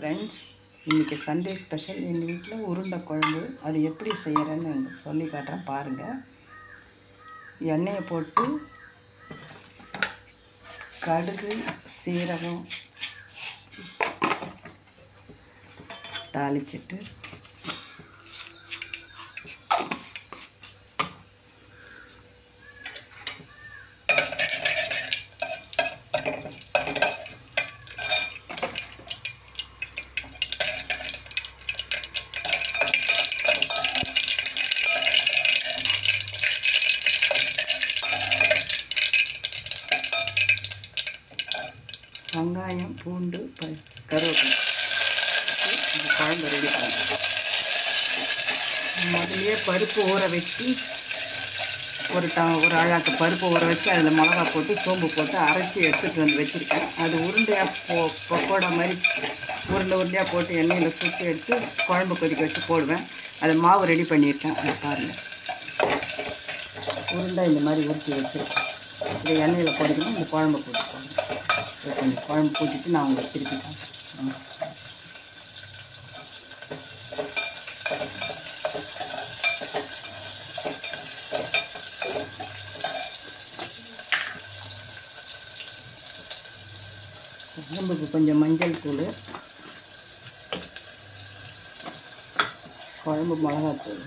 Friends, இன்றைக்கி Sunday special. எங்கள் வீட்டில் உருண்டை குழம்பு. அது எப்படி செய்கிறேன்னு சொல்லி காட்டுறேன் பாருங்கள். எண்ணெயை போட்டு கடுகு சீரகம் தாளிச்சிட்டு வெங்காயம் பூண்டு கருவேப்பிலை இந்த குழம்பு ரெடி பண்ணுறோம். முதல்லையே பருப்பு ஊற வச்சு ஒரு அழகாக்கு பருப்பு ஊற வச்சு அதில் மிளகா போட்டு சோம்பு போட்டு அரைச்சி எடுத்துகிட்டு வந்து வச்சுருக்கேன். அது உருண்டையாக பக்கோடா மாதிரி உருண்டையாக போட்டு எண்ணெயில் சுட்டு எடுத்து குழம்பு கொதிக்க வச்சு போடுவேன். அது மாவு ரெடி பண்ணியிருக்கேன். அதை பாருங்கள். உருண்டை இந்த மாதிரி உருட்டி வச்சுருக்கேன். இதை எண்ணெயில் போட்டுக்கணும். இந்த குழம்பு போட்டுக்கோங்க. கொஞ்சம் குழம்பு போட்டுட்டு நான் உங்களுக்கு திருப்பி காட்டுறேன். குழம்புக்கு கொஞ்சம் மஞ்சள் தூள், குழம்பு மிளகாத்தூள்,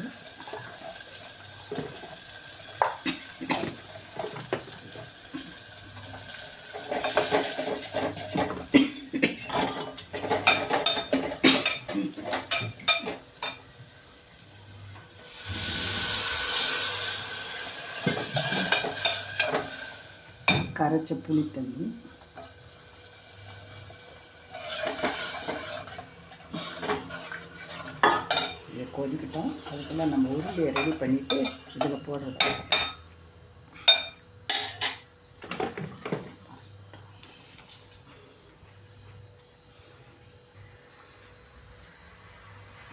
கரைச்ச புளி தண்ணி, இதை கொதிக்கிட்டோம். அதுக்குள்ள நம்ம உருண்டையை ரெடி பண்ணிவிட்டு இதில் போடுறது.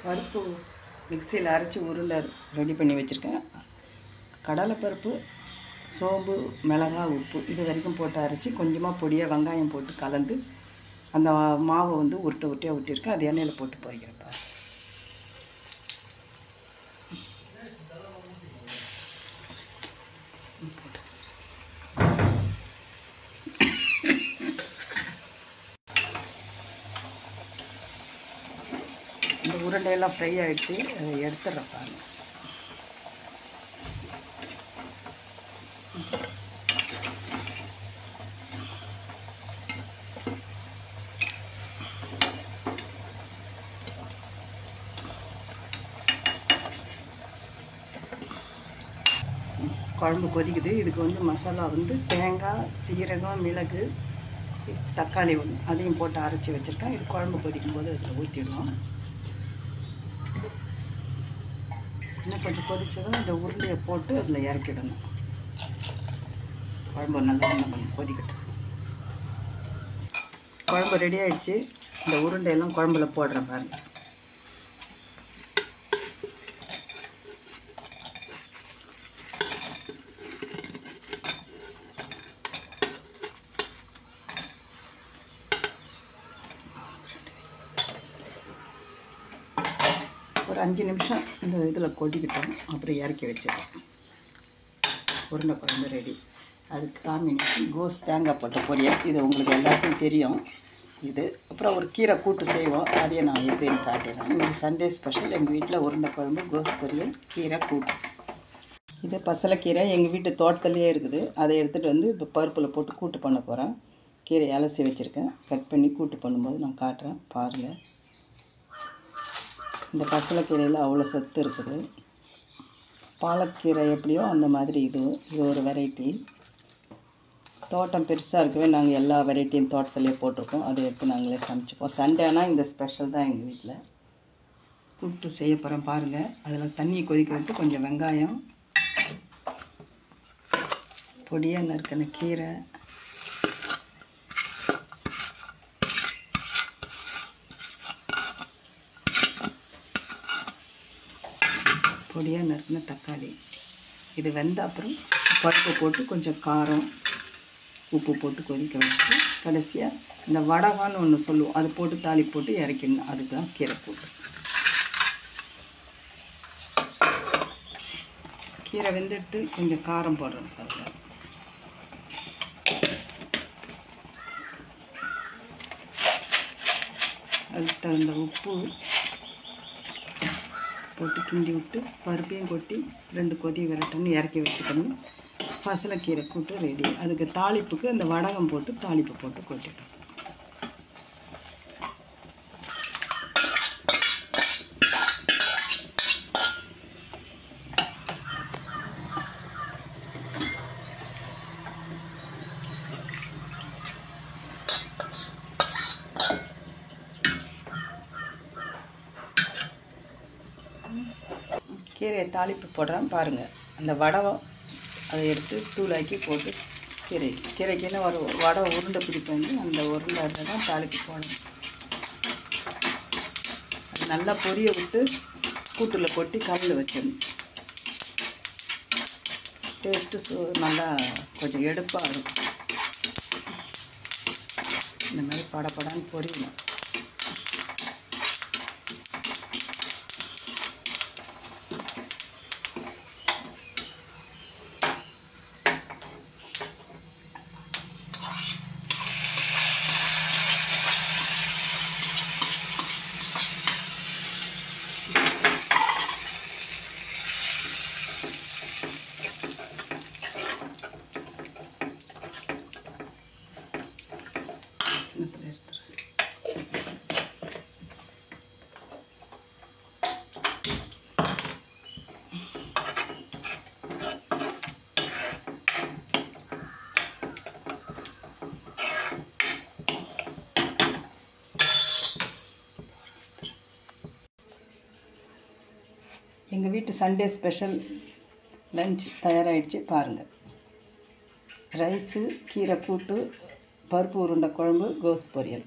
பருப்பு மிக்சியில் அரைச்சி உருண்டை ரெடி பண்ணி வச்சுருக்கேன். கடலைப்பருப்பு, சோம்பு, மிளகாய், உப்பு இது வரைக்கும் போட்டு அரைச்சி கொஞ்சமாக பொடியாக வெங்காயம் போட்டு கலந்து அந்த மாவை வந்து உருட்டையாக ஊற்றிருக்கேன். அது எண்ணெயில் போட்டு பொரிக்கிறப்ப இந்த உருண்டையெல்லாம் ஃப்ரை ஆகிடுச்சு. அதை எடுத்துடுறேன் பாருங்கள். குழம்பு கொதிக்குது. இதுக்கு வந்து மசாலா வந்து தேங்காய், சீரகம், மிளகு, தக்காளி ஒன்று அதையும் போட்டு அரைச்சி வச்சுருக்கேன். இது குழம்பு கொதிக்கும் போது அதில் ஊற்றிடணும். இன்னும் கொஞ்சம் கொதிச்சதும் இந்த உருண்டையை போட்டு அதில் இறக்கிடணும். குழம்பு நல்லா இன்னும் கொஞ்சம் கொதிக்கட்டும். குழம்பு ரெடி ஆகிடுச்சு. இந்த உருண்டையெல்லாம் குழம்புல போடுறேன் பாருங்கள். ஒரு 5 நிமிஷம் இந்த இதில் கொட்டிக்கிட்டோம். அப்புறம் இறக்கி வச்சிடலாம். உருண்டை குழம்பு ரெடி. அதுக்கு காம்பினேஷன் கோஸ் தேங்காய் போட்ட பொரியல். இது உங்களுக்கு எல்லாருக்கும் தெரியும். இது அப்புறம் ஒரு கீரை கூட்டு செய்வோம். அதையே நான் எப்படின்னு காட்டிடுறேன். இன்றைக்கி சண்டே ஸ்பெஷல். எங்கள் வீட்டில் உருண்டை குழம்பு, கோஸ் பொரியல், கீரை கூட்டு. இது பசலைக்கீரை எங்கள் வீட்டு தோட்டத்துலேயே இருக்குது. அதை எடுத்துகிட்டு வந்து இப்போ பருப்பில் போட்டு கூட்டு பண்ண போகிறேன். கீரை அலசி வச்சுருக்கேன். கட் பண்ணி கூட்டு பண்ணும்போது நான் காட்டுறேன் பாருங்கள். இந்த பசலைக்கீரையில் அவ்வளோ சத்து இருக்குது. பாலக்கீரை எப்படியோ அந்த மாதிரி இது ஒரு வெரைட்டி. தோட்டம் பெருசாக இருக்கவே நாங்கள் எல்லா வெரைட்டியும் தோட்டத்துலேயே போட்டிருக்கோம். அதை எடுத்து நாங்களே சமைச்சிப்போம். சண்டேனா இந்த ஸ்பெஷல் தான் எங்கள் வீட்டில். கூட்டு செய்ய போகிறேன் பாருங்கள். அதில் தண்ணி கொதிக்க வச்சு கொஞ்சம் வெங்காயம், பொடியாக நறுக்கின கீரை, பொடியாக நறுக்கின தக்காளி, இது வெந்த அப்புறம் பருப்பு போட்டு கொஞ்சம் காரம் உப்பு போட்டு கொதிக்க வச்சுட்டு கடைசியாக இந்த வடகான்னு ஒன்று சொல்லுவோம், அது போட்டு தாளி போட்டு இறக்கிடணும். அதுக்கு தான் கீரை கூட்டு. கீரை வெந்தெடுத்து கொஞ்சம் காரம் போடுறோம் அதில். அதுக்கு தகுந்த உப்பு போட்டு கிண்டி விட்டு பருப்பையும் கொட்டி 2 கொதி விரட்டன்னு இறக்கி வச்சுக்கணும். பசலைக்கீரை கூட்டு ரெடி. அதுக்கு தாளிப்புக்கு அந்த வடகம் போட்டு தாளிப்பு போட்டு கொட்டிடும். கீரையை தாளிப்பு போடுறேன் பாருங்கள். அந்த வடகம் அதை எடுத்து தூளாக்கி போட்டு கீரைக்குன்னு ஒரு வடை உருண்டை பிடிப்பாங்க. அந்த உருண்டை தான் தாளிப்பு போடணும். அது நல்லா பொரிய விட்டு கூட்டில் கொட்டி கல்லில் வச்சிடணும். டேஸ்ட்டு நல்லா கொஞ்சம் எடுப்பாக இருக்கும். இந்த மாதிரி படப்படான்னு பொரியணும். எங்கள் வீட்டு சண்டே ஸ்பெஷல் லஞ்ச் தயாராகிடுச்சு பாருங்கள். ரைஸு, கீரை கூட்டு, பருப்பு உருண்டை குழம்பு, கோஸ் பொரியல்.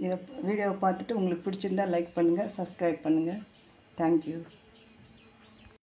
இதை வீடியோவை பார்த்துட்டு உங்களுக்கு பிடிச்சிருந்தால் லைக் பண்ணுங்கள், சப்ஸ்கிரைப் பண்ணுங்கள். தேங்க்யூ.